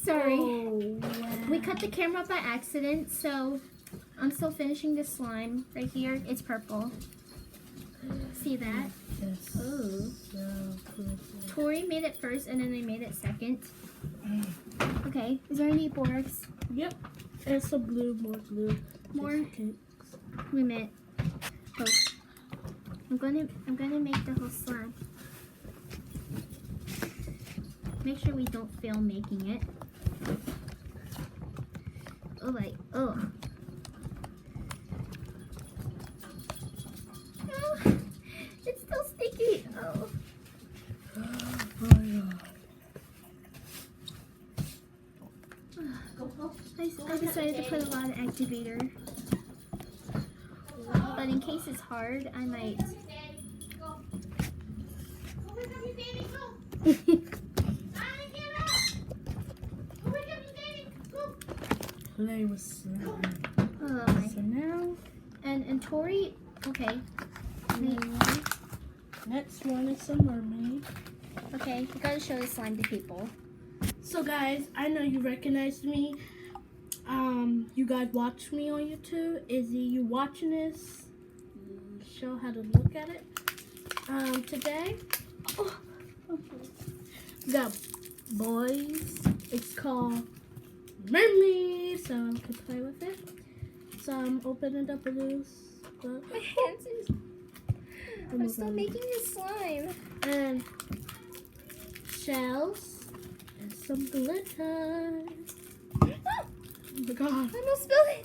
Sorry. Oh, wow. We cut the camera by accident, so I'm still finishing the slime. Right here, it's purple. See that? Yes. Ooh. So cool. Tori made it first, and then I made it second. Okay, is there any borax? Yep. And some glue, more glue. More? Just in case. Wait a minute. Oh. I'm gonna make the whole slime. Make sure we don't fail making it. Oh, like, oh. Oh, it's still sticky. Oh. Oh my god. I decided to put a lot of activator. But in case it's hard, I might. Play with slime. Oh my. So now, And Tori, okay. next one is some mermaid. Okay, you gotta show the slime to people. So guys, I know you recognized me. You guys watch me on YouTube. Izzy, you watching this? Show how to look at it. Today, we got boys. It's called Mermaid, so I can play with it. So I'm opening up a loose. My hands is. I'm still making the slime. And shells and some glitter. Oh my god. I almost spilled it.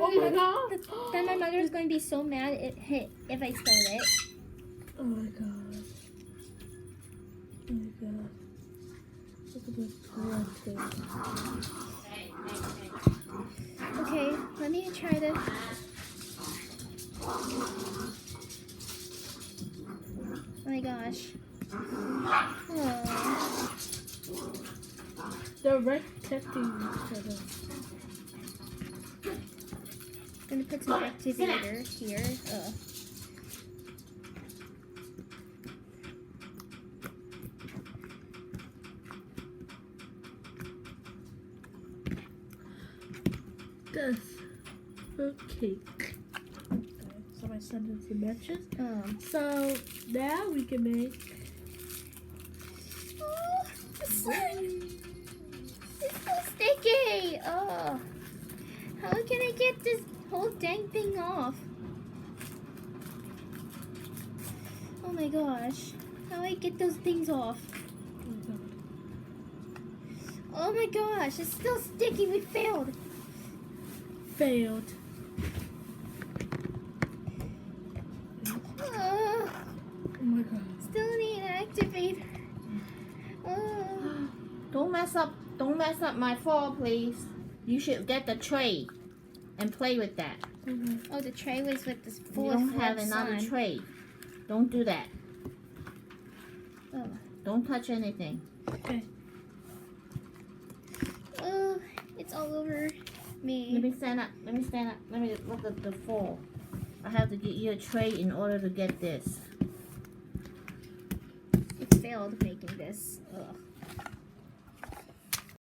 Oh my god. Then my mother's going to be so mad if I spilled it. Oh my god. Oh my god. Look at this glitter. Okay, let me try to. Oh my gosh. Oh. They're protecting each other. I'm gonna put some activator here. This. Okay. So I send it to matches. So now we can make. Oh, the slime. It's so sticky. Oh. How can I get this whole dang thing off? Oh my gosh. How do I get those things off? Oh my gosh, it's still sticky. We failed. Failed. Oh my god. Still need an activator. Oh. Don't mess up my fall, please. You should get the tray and play with that. Oh, the tray was with this full You of don't have red another slime. tray. Don't do that. Oh. Don't touch anything. Okay. Oh, it's all over me. Let me stand up. Let me stand up. Let me look at the fall. I have to get you a tray in order to get this. It failed making this. Ugh.